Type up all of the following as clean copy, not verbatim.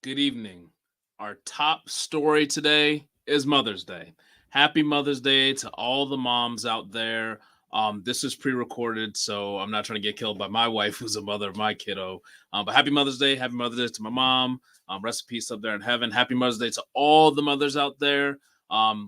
Good evening. Our top story today is Mother's Day. Happy Mother's Day to all the moms out there. This is pre-recorded, so I'm not trying to get killed by my wife, who's a mother of my kiddo. But happy Mother's Day. Happy Mother's Day to my mom. Rest in peace up there in heaven. Happy Mother's Day to all the mothers out there.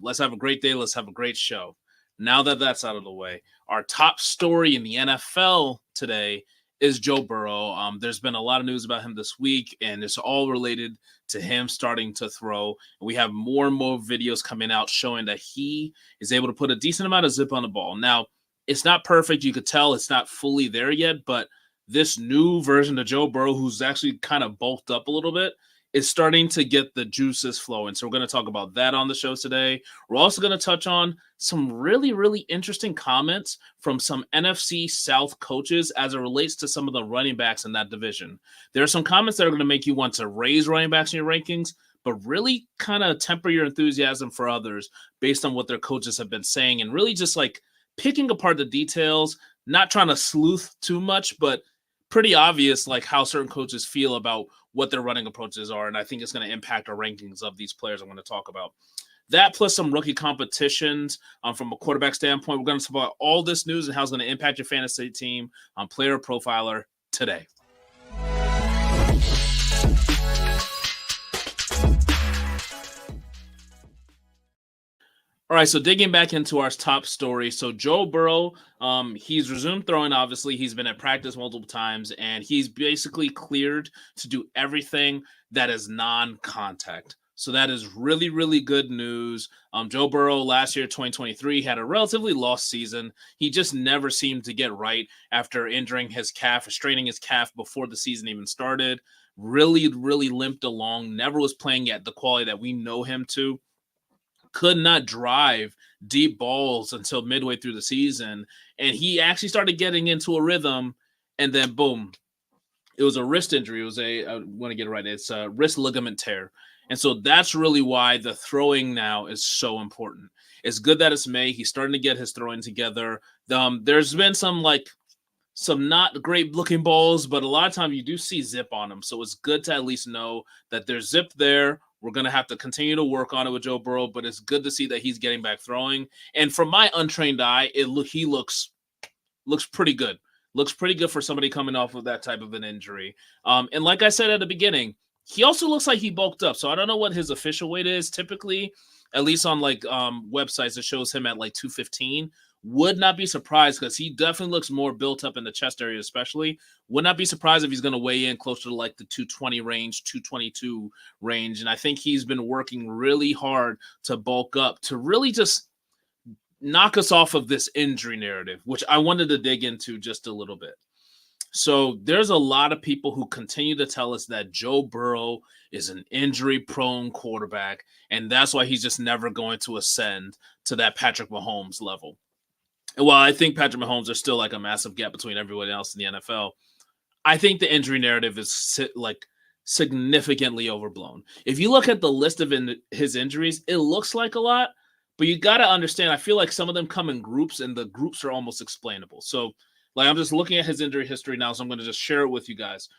Let's have a great day. Let's have a great show. Now that that's out of the way, our top story in the NFL today is Joe Burrow. There's been a lot of news about him this week, and it's all related to him starting to throw. We have more and more videos coming out showing that he is able to put a decent amount of zip on the ball. Now, it's not perfect. You could tell it's not fully there yet, but this new version of Joe Burrow, who's actually kind of bulked up a little bit, is starting to get the juices flowing. So we're going to talk about that on the show today. We're also going to touch on some really, really interesting comments from some NFC South coaches as it relates to some of the running backs in that division. There are some comments that are going to make you want to raise running backs in your rankings, but really kind of temper your enthusiasm for others based on what their coaches have been saying, and really just like picking apart the details, not trying to sleuth too much, but pretty obvious like how certain coaches feel about what their running approaches are. And I think it's going to impact our rankings of these players I'm going to talk about. That plus some rookie competitions from a quarterback standpoint. We're going to talk about all this news and how it's going to impact your fantasy team on Player Profiler today. All right, so digging back into our top story. So Joe Burrow, he's resumed throwing, obviously. He's been at practice multiple times, and he's basically cleared to do everything that is non-contact. So that is really, really good news. Joe Burrow last year, 2023, had a relatively lost season. He just never seemed to get right after injuring his calf or straining his calf before the season even started. Really, really limped along, never was playing at the quality that we know him to. Could not drive deep balls until midway through the season. And he actually started getting into a rhythm, and then boom, it was a wrist injury. It was I want to get it right. It's a wrist ligament tear. And so that's really why the throwing now is so important. It's good that it's May. He's starting to get his throwing together. There's been some not great looking balls, but a lot of times you do see zip on them. So it's good to at least know that there's zip there. We're going to have to continue to work on it with Joe Burrow, but it's good to see that he's getting back throwing. And from my untrained eye, he looks pretty good. Looks pretty good for somebody coming off of that type of an injury. And like I said at the beginning, he also looks like he bulked up. So I don't know what his official weight is. Typically, at least on websites, it shows him at 215. Would not be surprised because he definitely looks more built up in the chest area, especially. Would not be surprised if he's going to weigh in closer to the 220 range, 222 range. And I think he's been working really hard to bulk up to really just knock us off of this injury narrative, which I wanted to dig into just a little bit. So there's a lot of people who continue to tell us that Joe Burrow is an injury-prone quarterback, and that's why he's just never going to ascend to that Patrick Mahomes level. And while I think Patrick Mahomes are still a massive gap between everyone else in the NFL, I think the injury narrative is significantly overblown. If you look at the list of his injuries, it looks like a lot, but you got to understand, I feel like some of them come in groups, and the groups are almost explainable. So I'm just looking at his injury history now, so I'm going to just share it with you guys.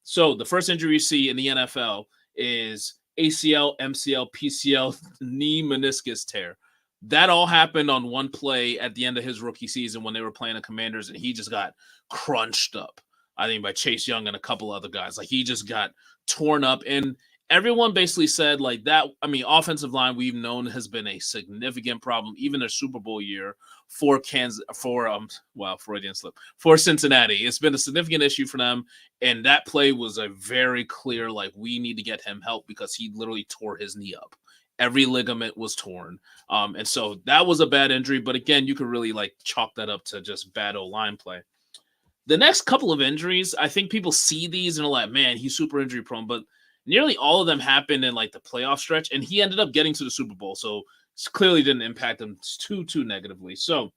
So the first injury you see in the NFL is ACL, MCL, PCL, knee meniscus tear. That all happened on one play at the end of his rookie season when they were playing the Commanders, and he just got crunched up, I think, by Chase Young and a couple other guys. He just got torn up, and everyone basically said that. I mean, offensive line we've known has been a significant problem, even their Super Bowl year for Freudian slip, for Cincinnati. It's been a significant issue for them, and that play was a very clear, we need to get him help because he literally tore his knee up. Every ligament was torn. And so that was a bad injury. But again, you could really chalk that up to just bad O-line play. The next couple of injuries, I think people see these and are like, man, he's super injury prone. But nearly all of them happened in the playoff stretch. And he ended up getting to the Super Bowl. So it clearly didn't impact him too negatively. So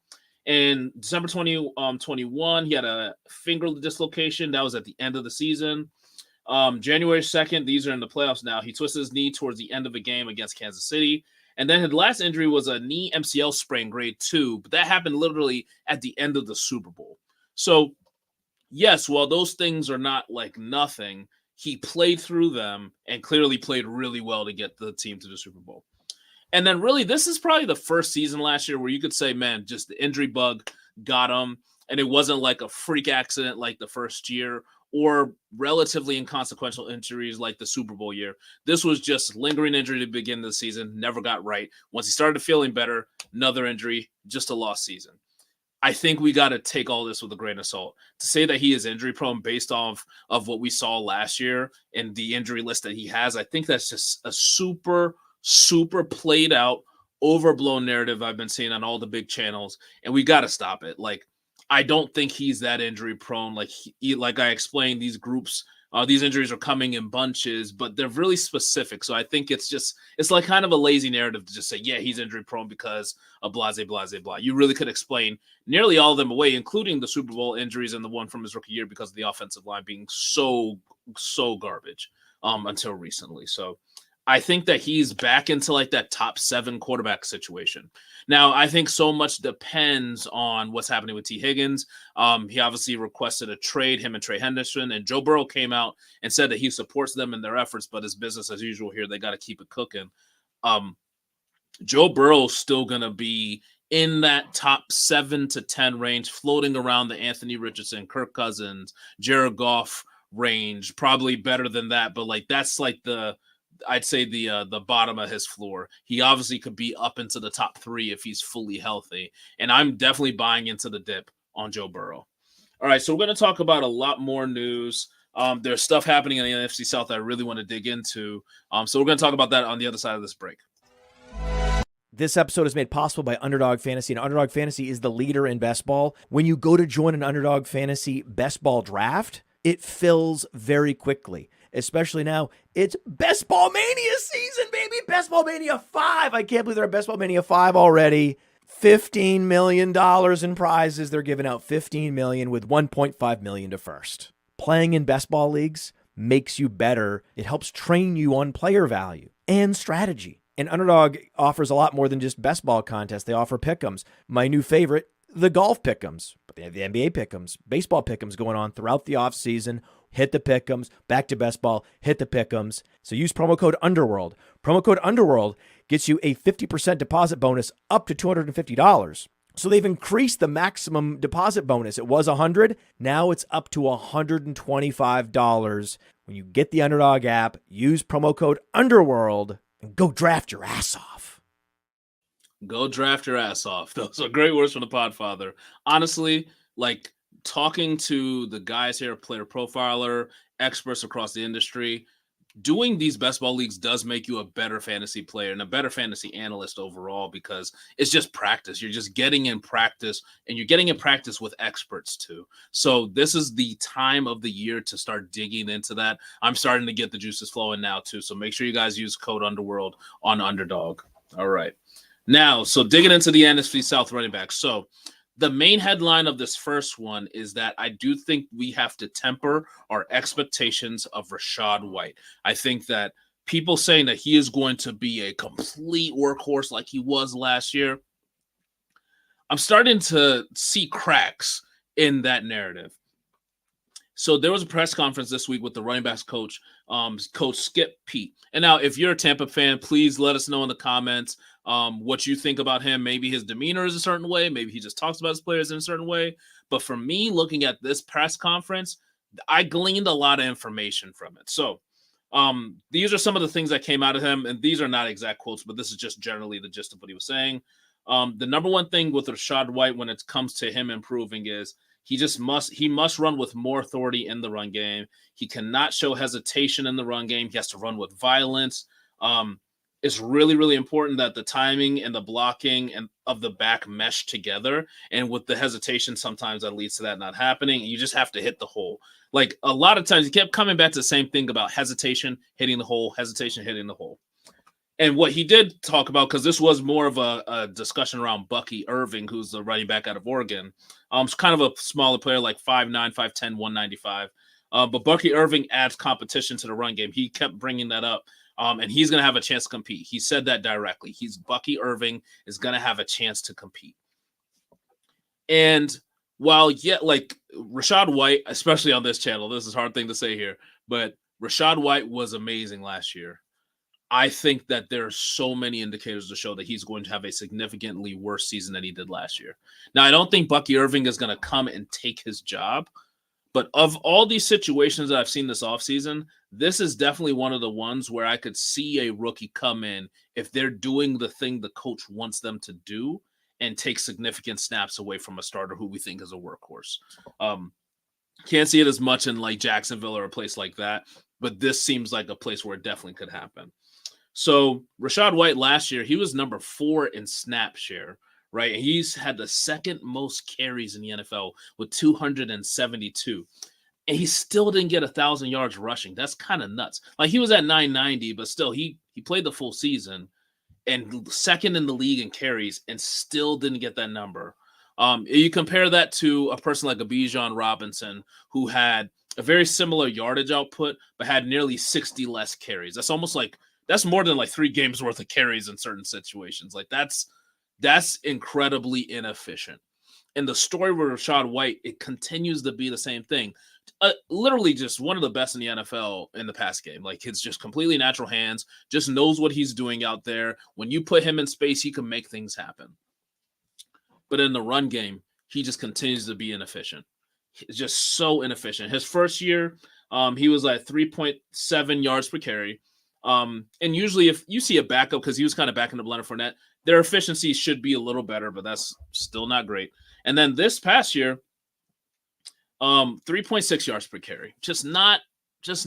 in December 2021, he had a finger dislocation. That was at the end of the season. January 2nd, these are in the playoffs now. He twisted his knee towards the end of a game against Kansas City. And then his last injury was a knee MCL sprain grade 2, but that happened literally at the end of the Super Bowl. So, yes, while those things are not nothing, He played through them and clearly played really well to get the team to the Super Bowl. And then really, this is probably the first season last year where you could say, man, just the injury bug got him. And it wasn't like a freak accident like the first year or relatively inconsequential injuries like the Super Bowl year. This was just lingering injury to begin the season, never got right. Once he started feeling better, another injury, just a lost season. I think we got to take all this with a grain of salt. To say that he is injury prone based off of what we saw last year and the injury list that he has, I think that's just a super played out, overblown narrative I've been seeing on all the big channels, and we got to stop it. Like, I don't think he's that injury prone. Like I explained, these groups, these injuries are coming in bunches, but they're really specific. So I think it's like kind of a lazy narrative to just say, yeah, he's injury prone because of blah. You really could explain nearly all of them away, including the Super Bowl injuries and the one from his rookie year because of the offensive line being so garbage until recently. So I think that he's back into like that top 7 quarterback situation. Now, I think so much depends on what's happening with T. Higgins. He obviously requested a trade, him and Trey Henderson, and Joe Burrow came out and said that he supports them in their efforts, but it's business as usual here. They got to keep it cooking. Joe Burrow's still going to be in that top 7 to 10 range, floating around the Anthony Richardson, Kirk Cousins, Jared Goff range, probably better than that, but like that's like I'd say the bottom of his floor. He obviously could be up into the top 3 if he's fully healthy. And I'm definitely buying into the dip on Joe Burrow. All right, so we're going to talk about a lot more news. There's stuff happening in the NFC South that I really want to dig into. So we're going to talk about that on the other side of this break. This episode is made possible by Underdog Fantasy, and Underdog Fantasy is the leader in best ball. When you go to join an Underdog Fantasy best ball draft, it fills very quickly. Especially now, it's Best Ball Mania season, baby. Best Ball Mania 5. I can't believe they're at Best Ball Mania 5 already. $15 million in prizes. They're giving out $15 million with $1.5 million to first. Playing in best ball leagues makes you better. It helps train you on player value and strategy. And Underdog offers a lot more than just best ball contests. They offer pick'ems. My new favorite, the golf pick'ems. But they have the NBA pick'ems, baseball pick'ems going on throughout the offseason. Hit the pick'ems, back to best ball, hit the pick'ems. So use promo code Underworld. Promo code Underworld gets you a 50% deposit bonus up to $250. So they've increased the maximum deposit bonus. It was $100. Now it's up to $125. When you get the Underdog app, use promo code Underworld and go draft your ass off. Go draft your ass off. Those are great words from the Podfather. Honestly, like, talking to the guys here, Player Profiler, experts across the industry, doing these best ball leagues does make you a better fantasy player and a better fantasy analyst overall because it's just practice. You're just getting in practice, and you're getting in practice with experts too. So this is the time of the year to start digging into that. I'm starting to get the juices flowing now too. So make sure you guys use code Underworld on Underdog. All right. Now, so digging into the NFC South running back. So the main headline of this first one is that I do think we have to temper our expectations of Rachaad White. I think that people saying that he is going to be a complete workhorse like he was last year, I'm starting to see cracks in that narrative. So there was a press conference this week with the running backs coach, Coach Skip Pete. And now, if you're a Tampa fan, please let us know in the comments what you think about him. Maybe his demeanor is a certain way. Maybe he just talks about his players in a certain way. But for me, looking at this press conference, I gleaned a lot of information from it. So these are some of the things that came out of him. And these are not exact quotes, but this is just generally the gist of what he was saying. The number one thing with Rachaad White when it comes to him improving is he must run with more authority in the run game. He cannot show hesitation in the run game. He has to run with violence. It's really, really important that the timing and the blocking and of the back mesh together. And with the hesitation, sometimes that leads to that not happening. You just have to hit the hole. Like a lot of times, he kept coming back to the same thing about hesitation, hitting the hole, hesitation, hitting the hole. And what he did talk about, because this was more of a discussion around Bucky Irving, who's the running back out of Oregon. It's kind of a smaller player, like 5'9", 5'10", 195. But Bucky Irving adds competition to the run game. He kept bringing that up. And he's going to have a chance to compete. He said that directly. Bucky Irving is going to have a chance to compete. And while, like Rachaad White, especially on this channel, this is a hard thing to say here, but Rachaad White was amazing last year. I think that there are so many indicators to show that he's going to have a significantly worse season than he did last year. Now, I don't think Bucky Irving is going to come and take his job, but of all these situations that I've seen this offseason, this is definitely one of the ones where I could see a rookie come in if they're doing the thing the coach wants them to do and take significant snaps away from a starter who we think is a workhorse. Can't see it as much in like Jacksonville or a place like that, but this seems like a place where it definitely could happen. So Rachaad White last year, he was number 4 in snap share, right? He's had the second most carries in the NFL with 272. And he still didn't get 1,000 yards rushing. That's kind of nuts. Like he was at 990, but still he played the full season and second in the league in carries and still didn't get that number. You compare that to a person like a Bijan Robinson who had a very similar yardage output, but had nearly 60 less carries. That's almost like that's more than like 3 games worth of carries in certain situations. Like that's incredibly inefficient. And the story with Rachaad White, it continues to be the same thing. Literally just one of the best in the NFL in the pass game. Like it's just completely natural hands, just knows what he's doing out there. When you put him in space, he can make things happen. But in the run game, he just continues to be inefficient. He's just so inefficient. His first year, he was at 3.7 yards per carry. And usually if you see a backup, because he was kind of backing up Leonard Fournette, their efficiency should be a little better, but that's still not great. And then this past year, 3.6 yards per carry. Just not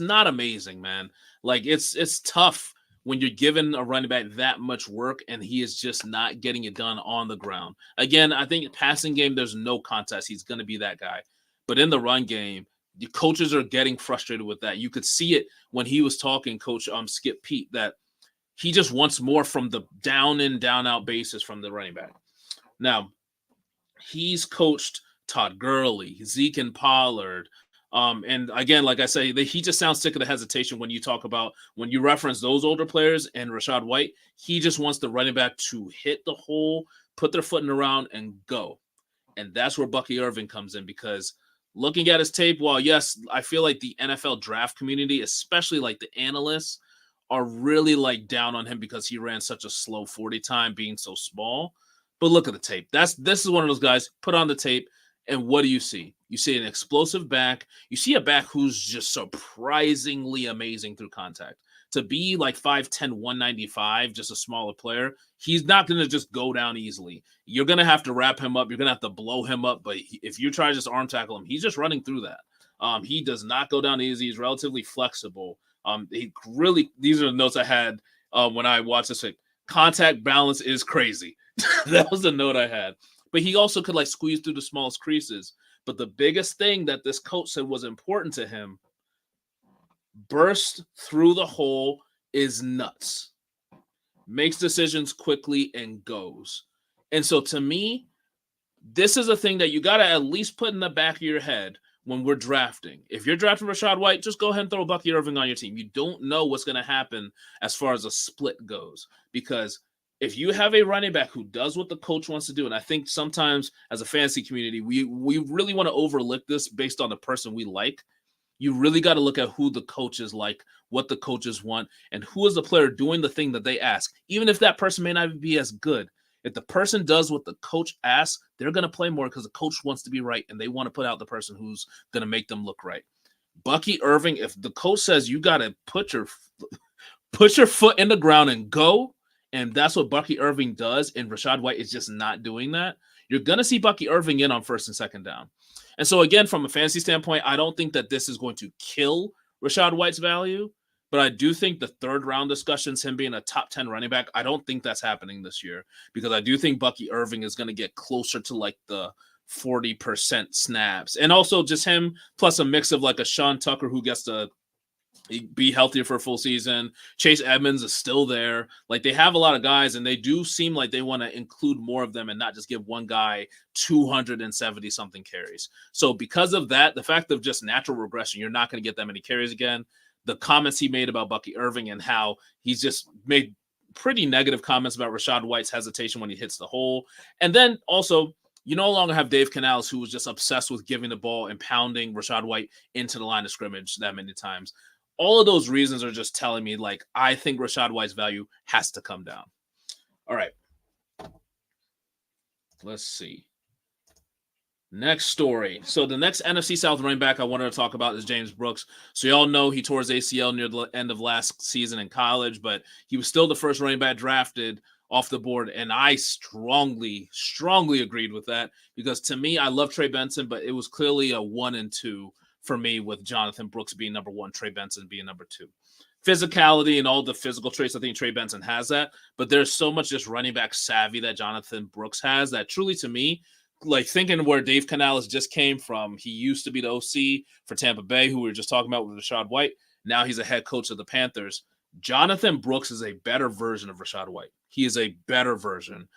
amazing, man. Like it's tough when you're given a running back that much work and he is just not getting it done on the ground. Again, I think passing game, there's no contest. He's going to be that guy. But in the run game, the coaches are getting frustrated with that. You could see it when he was talking, Coach Skip Pete, that he just wants more from the down in, down out basis from the running back. Now, he's coached Todd Gurley, Zeke and Pollard. And again, like I say, he just sounds sick of the hesitation when you reference those older players and Rachaad White. He just wants the running back to hit the hole, put their foot in the round, and go. And that's where Bucky Irving comes in, because looking at his tape, while yes, I feel like the NFL draft community, especially like the analysts, are really like down on him because he ran such a slow 40 time being so small. But look at the tape. This is one of those guys, put on the tape, and what do you see? You see an explosive back. You see a back who's just surprisingly amazing through contact. To be like 5'10", 195, just a smaller player, he's not going to just go down easily. You're going to have to wrap him up. You're going to have to blow him up. But if you try to just arm tackle him, he's just running through that. He does not go down easy. He's relatively flexible. These are the notes I had when I watched this. Like, contact balance is crazy. That was the note I had. But he also could like squeeze through the smallest creases. But the biggest thing that this coach said was important to him, burst through the hole is nuts. Makes decisions quickly and goes. And so to me, this is a thing that you got to at least put in the back of your head when we're drafting. If you're drafting Rachaad White, just go ahead and throw Bucky Irving on your team. You don't know what's going to happen as far as a split goes, because if you have a running back who does what the coach wants to do, and I think sometimes as a fantasy community, we really want to overlook this based on the person we like. You really got to look at who the coaches like, what the coaches want, and who is the player doing the thing that they ask. Even if that person may not be as good, if the person does what the coach asks, they're going to play more because the coach wants to be right, and they want to put out the person who's going to make them look right. Bucky Irving, if the coach says you got to put your foot in the ground and go, and that's what Bucky Irving does, and Rachaad White is just not doing that, you're going to see Bucky Irving in on first and second down. And so, again, from a fantasy standpoint, I don't think that this is going to kill Rachaad White's value, but I do think the third-round discussions, him being a top 10 running back, I don't think that's happening this year, because I do think Bucky Irving is going to get closer to, like, the 40% snaps. And also just him plus a mix of, like, a Sean Tucker who gets to be healthier for a full season. Chase Edmonds is still there. Like, they have a lot of guys, and they do seem like they want to include more of them and not just give one guy 270 something carries. So because of that, the fact of just natural regression, you're not going to get that many carries again. The comments he made about Bucky Irving and how he's just made pretty negative comments about Rachaad White's hesitation when he hits the hole. And then also, you no longer have Dave Canales, who was just obsessed with giving the ball and pounding Rachaad White into the line of scrimmage that many times. all of those reasons are just telling me, like, I think Rachaad White's value has to come down. All right. Let's see. Next story. So the next NFC South running back I wanted to talk about is James Brooks. So y'all know he tore his ACL near the end of last season in college, but he was still the first running back drafted off the board. And I strongly agreed with that, because to me, I love Trey Benson, but it was clearly a 1 and 2 for me, with Jonathan Brooks being number 1, Trey Benson being number 2. Physicality and all the physical traits, I think Trey Benson has that, but there's so much just running back savvy that Jonathan Brooks has that truly, to me, like thinking where Dave Canales just came from, he used to be the OC for Tampa Bay, who we were just talking about with Rachaad White. Now he's a head coach of the Panthers. Jonathan Brooks is a better version of Rachaad White. He is a better version.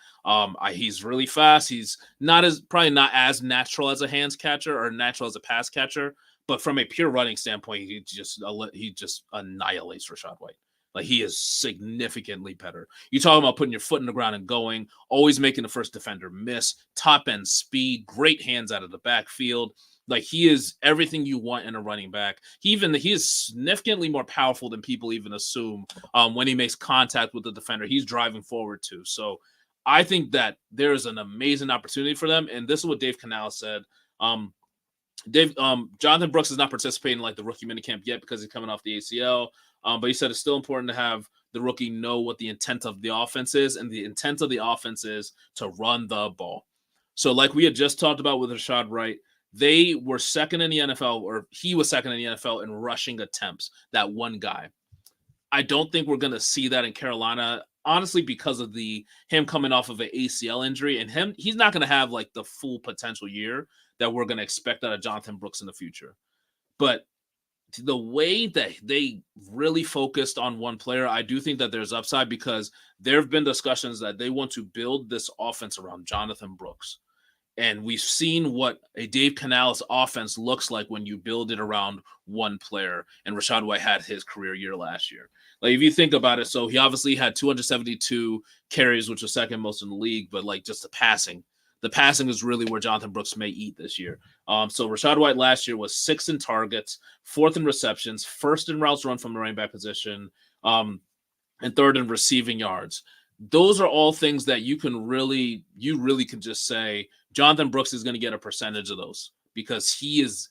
He's really fast. He's probably not as natural as a hands catcher or natural as a pass catcher, but from a pure running standpoint, he just annihilates Rachaad White. Like, he is significantly better. You talk about putting your foot in the ground and going, always making the first defender miss, top end speed, great hands out of the backfield. Like, he is everything you want in a running back. He is significantly more powerful than people even assume. When he makes contact with the defender, he's driving forward too. So I think that there is an amazing opportunity for them. And this is what Dave Canales said. Jonathan Brooks is not participating in like the rookie minicamp yet because he's coming off the ACL. But he said it's still important to have the rookie know what the intent of the offense is, and the intent of the offense is to run the ball. So like we had just talked about with Rachaad White, they were second in the NFL, or he was second in the NFL in rushing attempts, that one guy. I don't think we're going to see that in Carolina, honestly, because of him coming off of an ACL injury, and he's not going to have like the full potential year that we're going to expect out of Jonathan Brooks in the future. But the way that they really focused on one player, I do think that there's upside, because there have been discussions that they want to build this offense around Jonathan Brooks. And we've seen what a Dave Canales offense looks like when you build it around one player. And Rachaad White had his career year last year. Like, if you think about it, so he obviously had 272 carries, which was second most in the league, but like just the passing is really where Jonathan Brooks may eat this year. So Rachaad White last year was 6th in targets, 4th in receptions, 1st in routes run from the running back position, and 3rd in receiving yards. Those are all things that you really can just say Jonathan Brooks is going to get a percentage of those, because he is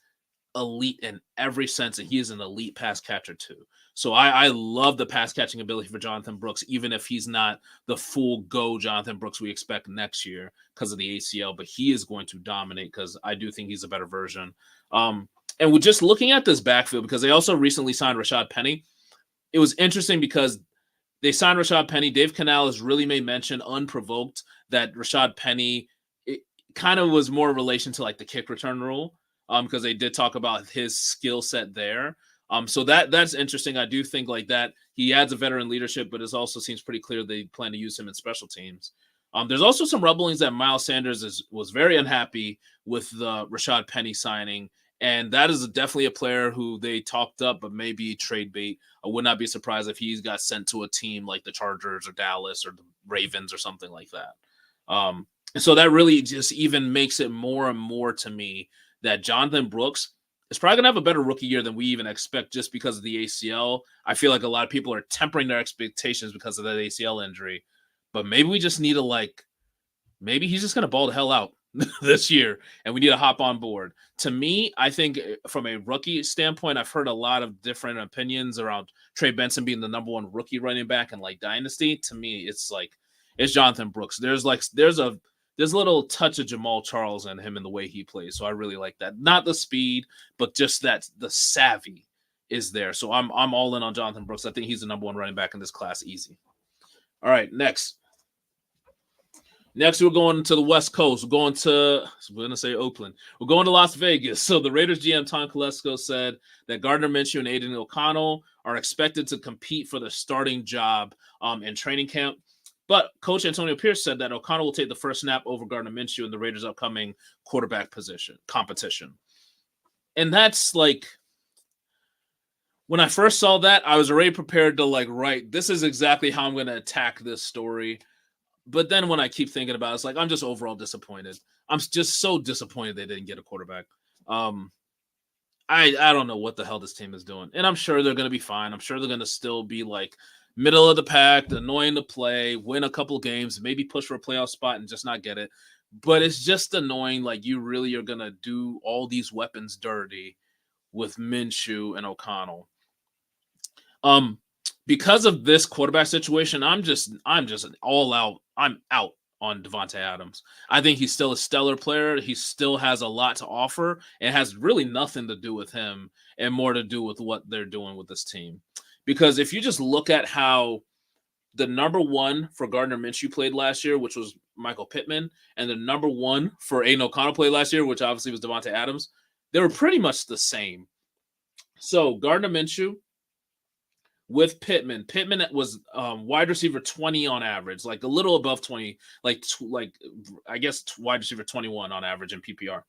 elite in every sense, and he is an elite pass catcher too. So I love the pass catching ability for Jonathan Brooks, even if he's not the full go Jonathan Brooks we expect next year because of the ACL, but he is going to dominate, because I do think he's a better version. And we're just looking at this backfield, because they also recently signed Rashad Penny. It was interesting because they signed Rashad Penny. Dave Canales really made mention, unprovoked, that Rashad Penny, it kind of was more in relation to like the kick return rule, because they did talk about his skill set there. So that's interesting. I do think like that he adds a veteran leadership, but it also seems pretty clear they plan to use him in special teams. There's also some rumblings that Miles Sanders was very unhappy with the Rashad Penny signing, and that is definitely a player who they talked up, but maybe trade bait. I would not be surprised if he got sent to a team like the Chargers or Dallas or the Ravens or something like that. So that really just even makes it more and more to me that Jonathan Brooks is probably going to have a better rookie year than we even expect, just because of the ACL. I feel like a lot of people are tempering their expectations because of that ACL injury, but maybe we just need to maybe he's just going to ball the hell out this year, and we need to hop on board. To me, I think from a rookie standpoint, I've heard a lot of different opinions around Trey Benson being the number 1 rookie running back in like Dynasty. To me, it's Jonathan Brooks. There's a little touch of Jamal Charles in him in the way he plays. So I really like that. Not the speed, but just that the savvy is there. So I'm all in on Jonathan Brooks. I think he's the number 1 running back in this class, easy. All right, next. Next, we're going to the West Coast. We're going to Oakland. We're going to Las Vegas. So the Raiders GM Tom Telesco said that Gardner MUu and Aiden O'Connell are expected to compete for the starting job in training camp. But Coach Antonio Pierce said that O'Connell will take the first snap over Gardner MUu in the Raiders' upcoming quarterback competition. And that's like, when I first saw that, I was already prepared to this is exactly how I'm going to attack this story. But then when I keep thinking about it, it's like, I'm just overall disappointed. I'm just so disappointed they didn't get a quarterback. I don't know what the hell this team is doing. And I'm sure they're going to be fine. I'm sure they're going to still be like middle of the pack, annoying to play, win a couple games, maybe push for a playoff spot and just not get it. But it's just annoying. Like, you really are going to do all these weapons dirty with Minshew and O'Connell. Because of this quarterback situation, I'm just all out. I'm out on Devonte Adams. I think he's still a stellar player. He still has a lot to offer. It has really nothing to do with him and more to do with what they're doing with this team. Because if you just look at how the number one for Gardner Minshew played last year, which was Michael Pittman, and the number one for Aiden O'Connell played last year, which obviously was Devonte Adams, they were pretty much the same. So Gardner Minshew with Pittman. Pittman was wide receiver 20 on average, like a little above 20, like I guess wide receiver 21 on average in PPR.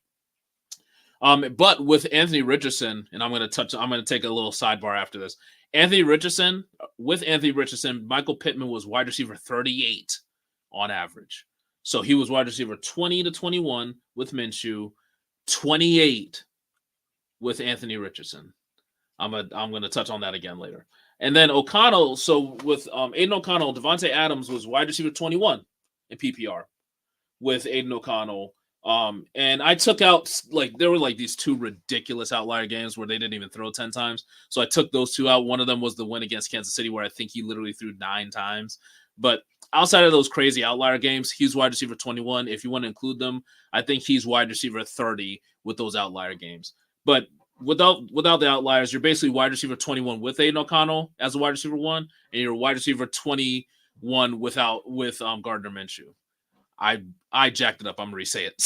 But with Anthony Richardson, and I'm going to take a little sidebar after this. With Anthony Richardson, Michael Pittman was wide receiver 38 on average. So he was wide receiver 20 to 21 with Minshew, 28 with Anthony Richardson. I'm going to touch on that again later. And then O'Connell, so with Aiden O'Connell, Devonte Adams was wide receiver 21 in PPR with Aiden O'Connell. And I took out, like, there were like these two ridiculous outlier games where they didn't even throw 10 times. So I took those two out. One of them was the win against Kansas City where I think he literally threw 9 times. But outside of those crazy outlier games, he's wide receiver 21. If you want to include them, I think he's wide receiver 30 with those outlier games. But without the outliers, you're basically wide receiver 21 with Aiden O'Connell as a wide receiver 1, and you're wide receiver 21 with Gardner Minshew. I jacked it up. I'm gonna re-say it.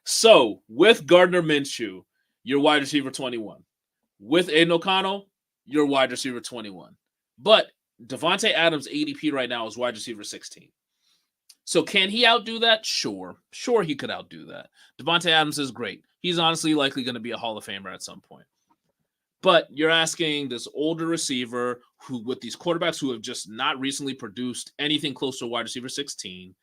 So with Gardner Minshew, you're wide receiver 21. With Aiden O'Connell, you're wide receiver 21. But Devonte Adams' ADP right now is wide receiver 16. So can he outdo that? Sure he could outdo that. Devonte Adams is great. He's honestly likely going to be a Hall of Famer at some point. But you're asking this older receiver who, with these quarterbacks who have just not recently produced anything close to wide receiver 16,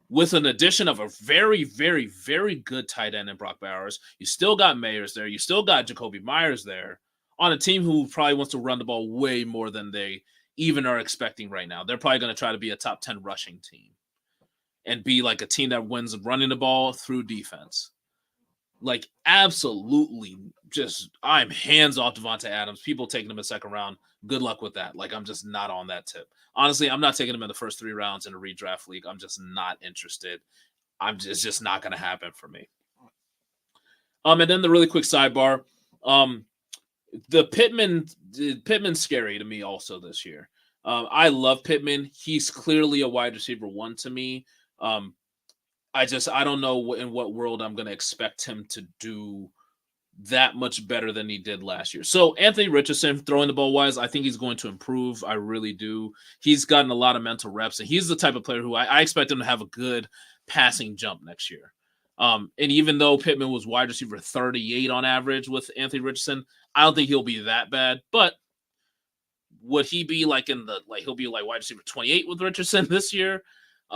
with an addition of a very, very, very good tight end in Brock Bowers. You still got Mayers there. You still got Jacoby Myers there on a team who probably wants to run the ball way more than they even are expecting right now. They're probably going to try to be a top 10 rushing team and be like a team that wins running the ball through defense. Like, absolutely, I'm hands off Devonte Adams. People taking him in second round, good luck with that. Like, I'm just not on that tip. Honestly, I'm not taking him in the first 3 rounds in a redraft league. I'm just not interested. It's just not going to happen for me. And then the really quick sidebar. The Pittman's scary to me also this year. I love Pittman. He's clearly a wide receiver 1 to me. I don't know in what world I'm going to expect him to do that much better than he did last year. So Anthony Richardson, throwing the ball wise, I think he's going to improve. I really do. He's gotten a lot of mental reps, and he's the type of player who I expect him to have a good passing jump next year. And even though Pittman was wide receiver 38 on average with Anthony Richardson, I don't think he'll be that bad. But would he be he'll be like wide receiver 28 with Richardson this year?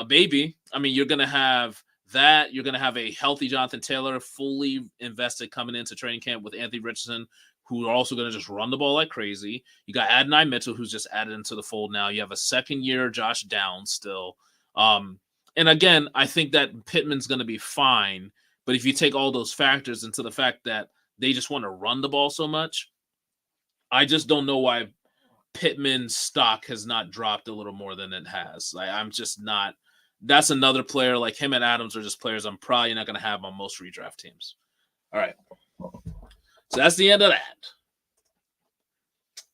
Maybe. I mean, you're going to have that. You're going to have a healthy Jonathan Taylor, fully invested coming into training camp with Anthony Richardson, who are also going to just run the ball like crazy. You got Adonai Mitchell, who's just added into the fold now. You have a second-year Josh Downs still. And again, I think that Pittman's going to be fine. But if you take all those factors into the fact that they just want to run the ball so much, I just don't know why Pittman's stock has not dropped a little more than it has. I'm just not. That's another player like him and Adams are just players I'm probably not going to have on most redraft teams. All right. So that's the end of that.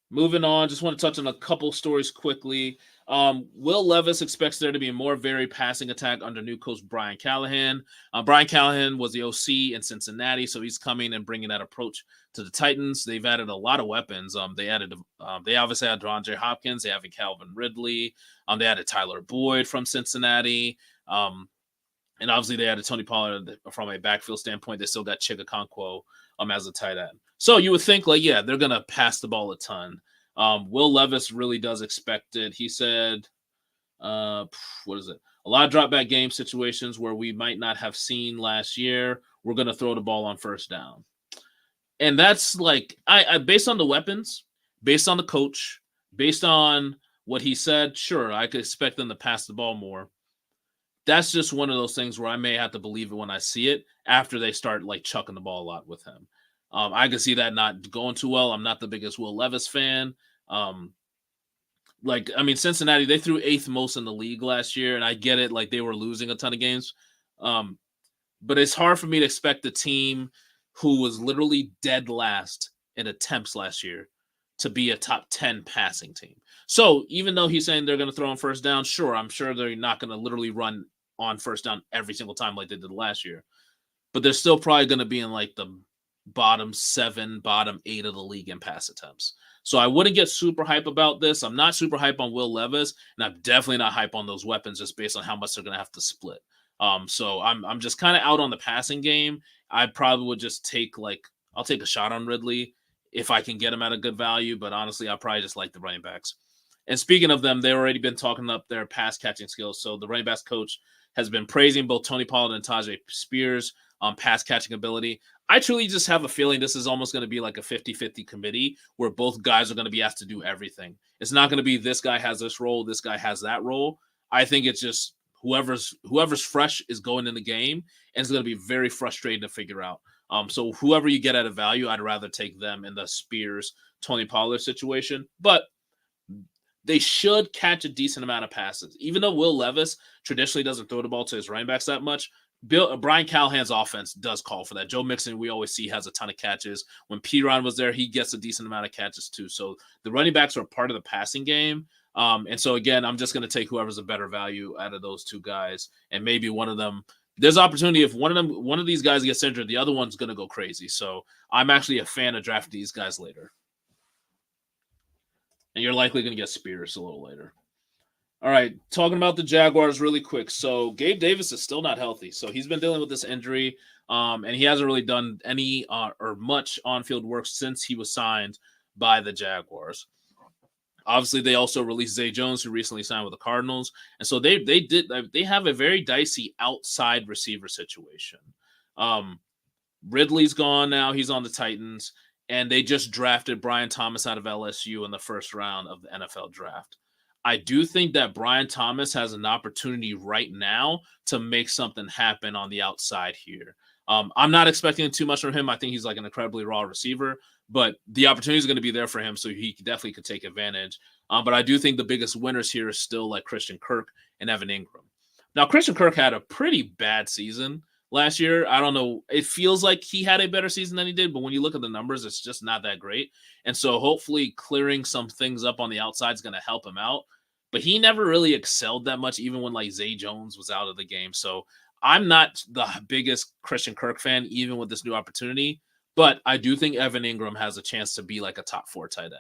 Moving on, just want to touch on a couple stories quickly. Will Levis expects there to be a more varied passing attack under new coach Brian Callahan. Brian Callahan was the OC in Cincinnati, so he's coming and bringing that approach to the Titans. They've added a lot of weapons. They obviously had DeAndre Hopkins. They have Calvin Ridley. They added Tyler Boyd from Cincinnati. And obviously they added Tony Pollard from a backfield standpoint. They still got Chig Okonkwo as a tight end. So you would think, they're going to pass the ball a ton. Will Levis really does expect it. He said, a lot of drop back game situations where we might not have seen last year. We're going to throw the ball on first down. And that's like, I based on the weapons, based on the coach, based on what he said, sure, I could expect them to pass the ball more. That's just one of those things where I may have to believe it when I see it after they start like chucking the ball a lot with him. I can see that not going too well. I'm not the biggest Will Levis fan. Cincinnati, they threw 8th most in the league last year, and I get it, like they were losing a ton of games. But it's hard for me to expect the team who was literally dead last in attempts last year to be a top 10 passing team. So even though he's saying they're going to throw on first down, sure, I'm sure they're not going to literally run on first down every single time like they did last year. But they're still probably going to be in like the bottom 7, bottom 8 of the league in pass attempts. So I wouldn't get super hype about this. I'm not super hype on Will Levis, and I'm definitely not hype on those weapons just based on how much they're going to have to split. So I'm just kind of out on the passing game. I probably would just I'll take a shot on Ridley if I can get him at a good value, but honestly, I probably just like the running backs. And speaking of them, they've already been talking up their pass catching skills. So the running backs coach has been praising both Tony Pollard and Tajay Spears on pass catching ability. I truly just have a feeling this is almost going to be like a 50-50 committee where both guys are going to be asked to do everything. It's not going to be this guy has this role, this guy has that role. I think it's just whoever's fresh is going in the game, and it's going to be very frustrating to figure out. So whoever you get at a value, I'd rather take them in the Spears, Tony Pollard situation. But they should catch a decent amount of passes. Even though Will Levis traditionally doesn't throw the ball to his running backs that much, Brian Callahan's offense does call for that. Joe Mixon, we always see, has a ton of catches. When Piron was there, he gets a decent amount of catches too. So the running backs are part of the passing game. And so, again, I'm just going to take whoever's a better value out of those two guys. And maybe one of them, there's opportunity if one of these guys gets injured, the other one's going to go crazy. So I'm actually a fan of drafting these guys later. And you're likely going to get Spears a little later. All right, talking about the Jaguars really quick. So Gabe Davis is still not healthy. So he's been dealing with this injury, and he hasn't really done any or much on-field work since he was signed by the Jaguars. Obviously, they also released Zay Jones, who recently signed with the Cardinals. And so they have a very dicey outside receiver situation. Ridley's gone now. He's on the Titans. And they just drafted Brian Thomas out of LSU in the first round of the NFL draft. I do think that Brian Thomas has an opportunity right now to make something happen on the outside here. I'm not expecting too much from him. I think he's like an incredibly raw receiver, but the opportunity is going to be there for him, so he definitely could take advantage. But I do think the biggest winners here are still like Christian Kirk and Evan Ingram. Now, Christian Kirk had a pretty bad season last year. I don't know. It feels like he had a better season than he did, but when you look at the numbers, it's just not that great. And so hopefully clearing some things up on the outside is going to help him out. But he never really excelled that much, even when like Zay Jones was out of the game. So I'm not the biggest Christian Kirk fan, even with this new opportunity. But I do think Evan Ingram has a chance to be like a top 4 tight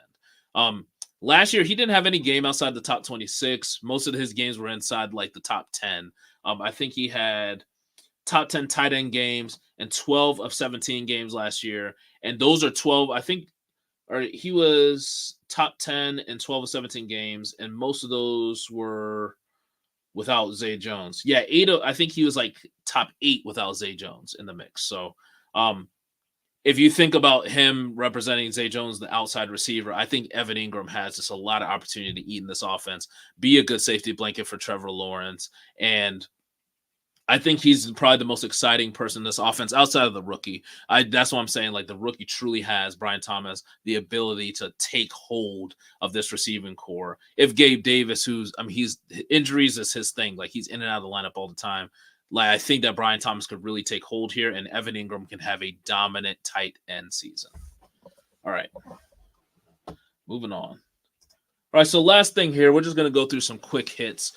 end. Last year, he didn't have any game outside the top 26. Most of his games were inside like the top 10. I think he had top 10 tight end games in 12 of 17 games last year. And those are 12, I think, or he was top 10 in 12 of 17 games. And most of those were without Zay Jones. Yeah, I think he was like top 8 without Zay Jones in the mix. So if you think about him representing Zay Jones, the outside receiver, I think Evan Ingram has just a lot of opportunity to eat in this offense, be a good safety blanket for Trevor Lawrence. And I think he's probably the most exciting person in this offense outside of the rookie. That's what I'm saying. Like, the rookie truly has, Brian Thomas, the ability to take hold of this receiving core. If Gabe Davis, injuries is his thing. Like, he's in and out of the lineup all the time. Like, I think that Brian Thomas could really take hold here, and Evan Ingram can have a dominant tight end season. All right. Moving on. All right, so last thing here, we're just going to go through some quick hits.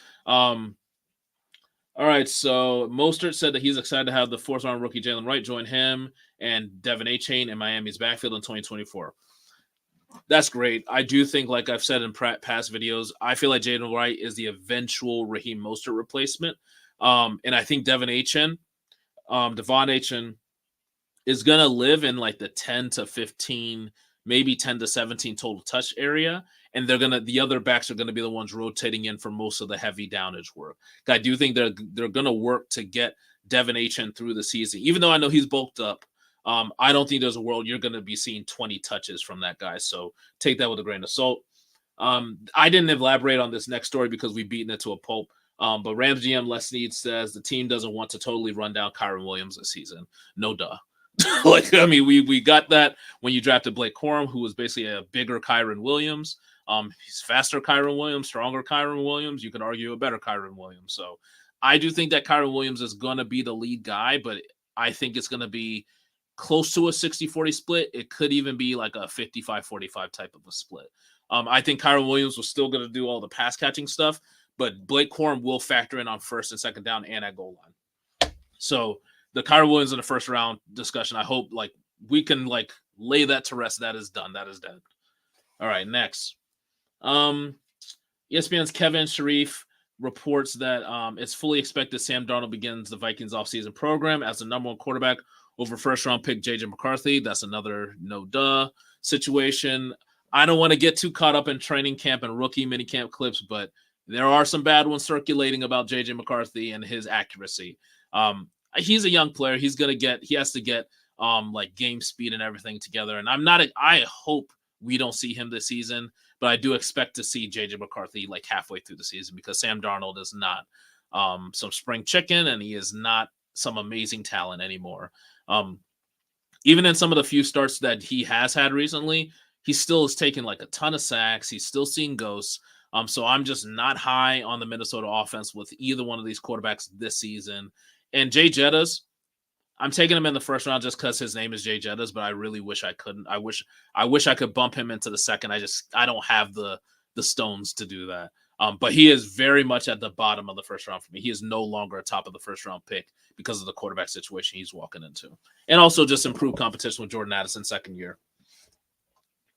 All right, so Mostert said that he's excited to have the fourth-round rookie Jalen Wright join him and Devin Achane in Miami's backfield in 2024. That's great. I do think, like I've said in past videos, I feel like Jalen Wright is the eventual Raheem Mostert replacement. And I think Devon Achane is going to live in like the 10 to 15, maybe 10 to 17 total touch area. And the other backs are going to be the ones rotating in for most of the heavy downage work. I do think they're going to work to get Devon Achane through the season, even though I know he's bulked up. I don't think there's a world you're going to be seeing 20 touches from that guy. So take that with a grain of salt. I didn't elaborate on this next story because we've beaten it to a pulp. But Rams GM Les Snead says the team doesn't want to totally run down Kyren Williams this season. No duh. We got that when you drafted Blake Corum, who was basically a bigger Kyren Williams. He's faster Kyren Williams, stronger Kyren Williams. You could argue a better Kyren Williams. So I do think that Kyren Williams is going to be the lead guy, but I think it's going to be close to a 60-40 split. It could even be like a 55-45 type of a split. I think Kyren Williams was still going to do all the pass catching stuff, but Blake Corum will factor in on first and second down and at goal line. So the Kyren Williams in the first round discussion, I hope we can lay that to rest. That is done. That is dead. All right, next. ESPN's Kevin Sharif reports that it's fully expected Sam Darnold begins the Vikings offseason program as the number one quarterback over first-round pick J.J. McCarthy. That's another no-duh situation. I don't want to get too caught up in training camp and rookie minicamp clips, but there are some bad ones circulating about J.J. McCarthy and his accuracy. He's a young player. He has to get game speed and everything together. And I hope we don't see him this season, but I do expect to see J.J. McCarthy halfway through the season because Sam Darnold is not some spring chicken and he is not some amazing talent anymore. Even in some of the few starts that he has had recently, he still is taking a ton of sacks. He's still seeing ghosts. So I'm just not high on the Minnesota offense with either one of these quarterbacks this season. And Jay Jettas, I'm taking him in the first round just because his name is Jay Jettas, but I really wish I couldn't. I wish I could bump him into the second. I don't have the stones to do that. But he is very much at the bottom of the first round for me. He is no longer a top of the first round pick because of the quarterback situation he's walking into. And also just improved competition with Jordan Addison second year.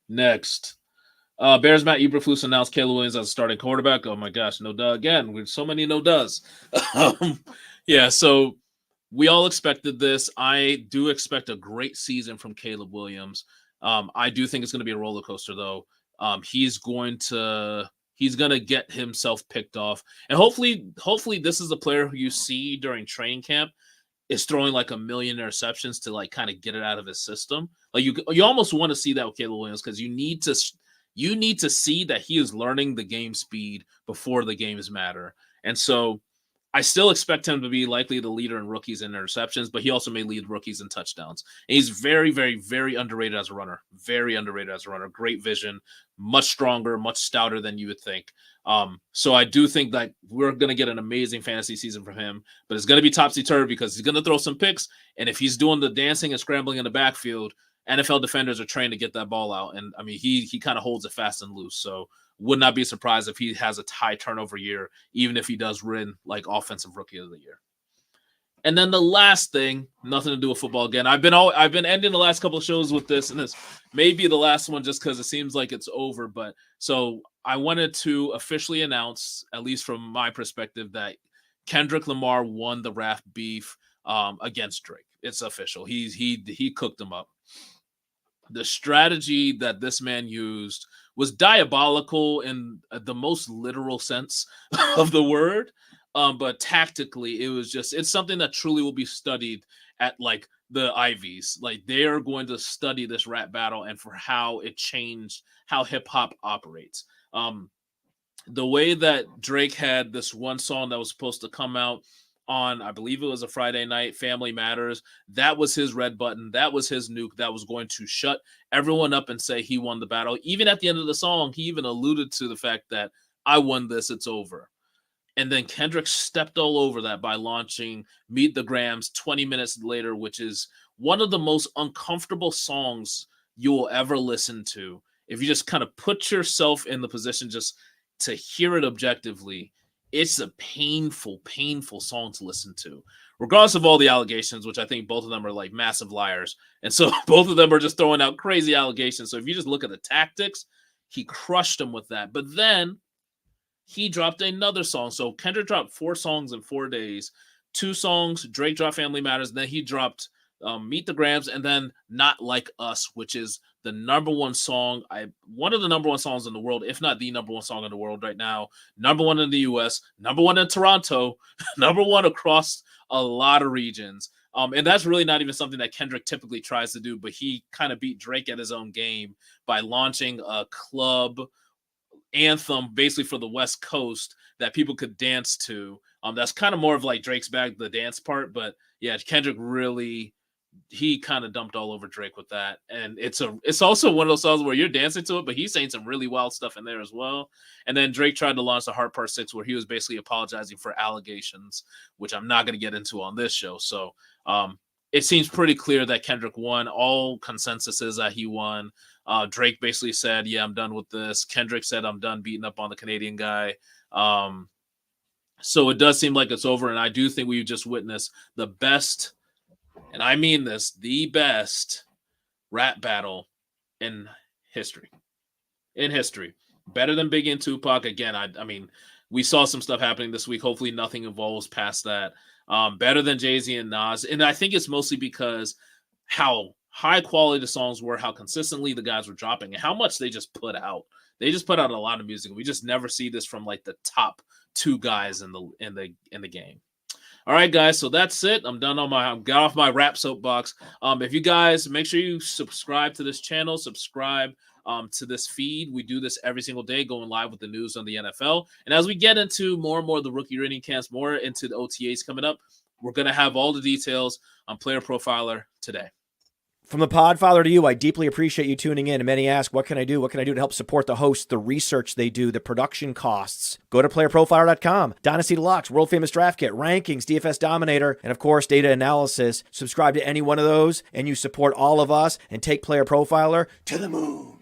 Next. Bears Matt Eberflus announced Caleb Williams as a starting quarterback. Oh my gosh, no duh again. With so many no does. Yeah, so we all expected this. I do expect a great season from Caleb Williams. I do think it's going to be a roller coaster, though. He's going to get himself picked off, and hopefully this is a player who you see during training camp is throwing a million interceptions to kind of get it out of his system. You almost want to see that with Caleb Williams because you need to see that he is learning the game speed before the games matter. And so I still expect him to be likely the leader in rookies and interceptions, but he also may lead rookies in touchdowns. And he's very, very, very underrated as a runner. Very underrated as a runner. Great vision, much stronger, much stouter than you would think. So I do think that we're going to get an amazing fantasy season from him, but it's going to be topsy-turvy because he's going to throw some picks. And if he's doing the dancing and scrambling in the backfield, NFL defenders are trained to get that ball out. And I mean, he kind of holds it fast and loose. So would not be surprised if he has a high turnover year, even if he does win offensive rookie of the year. And then the last thing, nothing to do with football again. I've been ending the last couple of shows with this, and this may be the last one just because it seems like it's over. But so I wanted to officially announce, at least from my perspective, that Kendrick Lamar won the rap beef against Drake. It's official. He cooked him up. The strategy that this man used was diabolical in the most literal sense of the word. But tactically, it's something that truly will be studied at the Ivies. They are going to study this rap battle and for how it changed how hip hop operates. The way that Drake had this one song that was supposed to come out on, I believe it was a Friday night, Family Matters. That was his red button. That was his nuke that was going to shut everyone up and say he won the battle. Even at the end of the song, he even alluded to the fact that I won this, it's over. And then Kendrick stepped all over that by launching Meet the Grams 20 minutes later, which is one of the most uncomfortable songs you will ever listen to. If you just kind of put yourself in the position just to hear it objectively, it's a painful, painful song to listen to, regardless of all the allegations, which I think both of them are massive liars. And so both of them are just throwing out crazy allegations. So if you just look at the tactics, he crushed them with that. But then he dropped another song. So Kendrick dropped 4 songs in 4 days, 2 songs. Drake dropped Family Matters. Then he dropped Meet the Grams, and then Not Like Us, which is the number one song, one of the number one songs in the world, if not the number one song in the world right now. Number one in the U.S., number one in Toronto, number one across a lot of regions. And that's really not even something that Kendrick typically tries to do, but he kind of beat Drake at his own game by launching a club anthem basically for the West Coast that people could dance to. That's kind of more of like Drake's bag, the dance part. But yeah, Kendrick really, he kind of dumped all over Drake with that. And it's also one of those songs where you're dancing to it, but he's saying some really wild stuff in there as well. And then Drake tried to launch the Heart Part 6 where he was basically apologizing for allegations, which I'm not going to get into on this show. So it seems pretty clear that Kendrick won. All consensus is that he won. Drake basically said, yeah, I'm done with this. Kendrick said, I'm done beating up on the Canadian guy. So it does seem like it's over. And I do think we just witnessed the best, and I mean this, the best rap battle in history. In history. Better than Biggie and Tupac. Again, I mean, we saw some stuff happening this week. Hopefully nothing evolves past that. Better than Jay-Z and Nas. And I think it's mostly because how high quality the songs were, how consistently the guys were dropping, and how much they just put out. They just put out a lot of music. We just never see this from like the top two guys in the game. All right, guys. So that's it. I'm done got off my rap soapbox. If you guys make sure you subscribe to this channel, subscribe to this feed. We do this every single day, going live with the news on the NFL. And as we get into more and more of the rookie training camps, more into the OTAs coming up, we're going to have all the details on Player Profiler today. From the Podfather to you, I deeply appreciate you tuning in. And many ask, what can I do? What can I do to help support the hosts, the research they do, the production costs? Go to PlayerProfiler.com, Dynasty Deluxe, World Famous Draft Kit, Rankings, DFS Dominator, and of course, Data Analysis. Subscribe to any one of those, and you support all of us and take Player Profiler to the moon.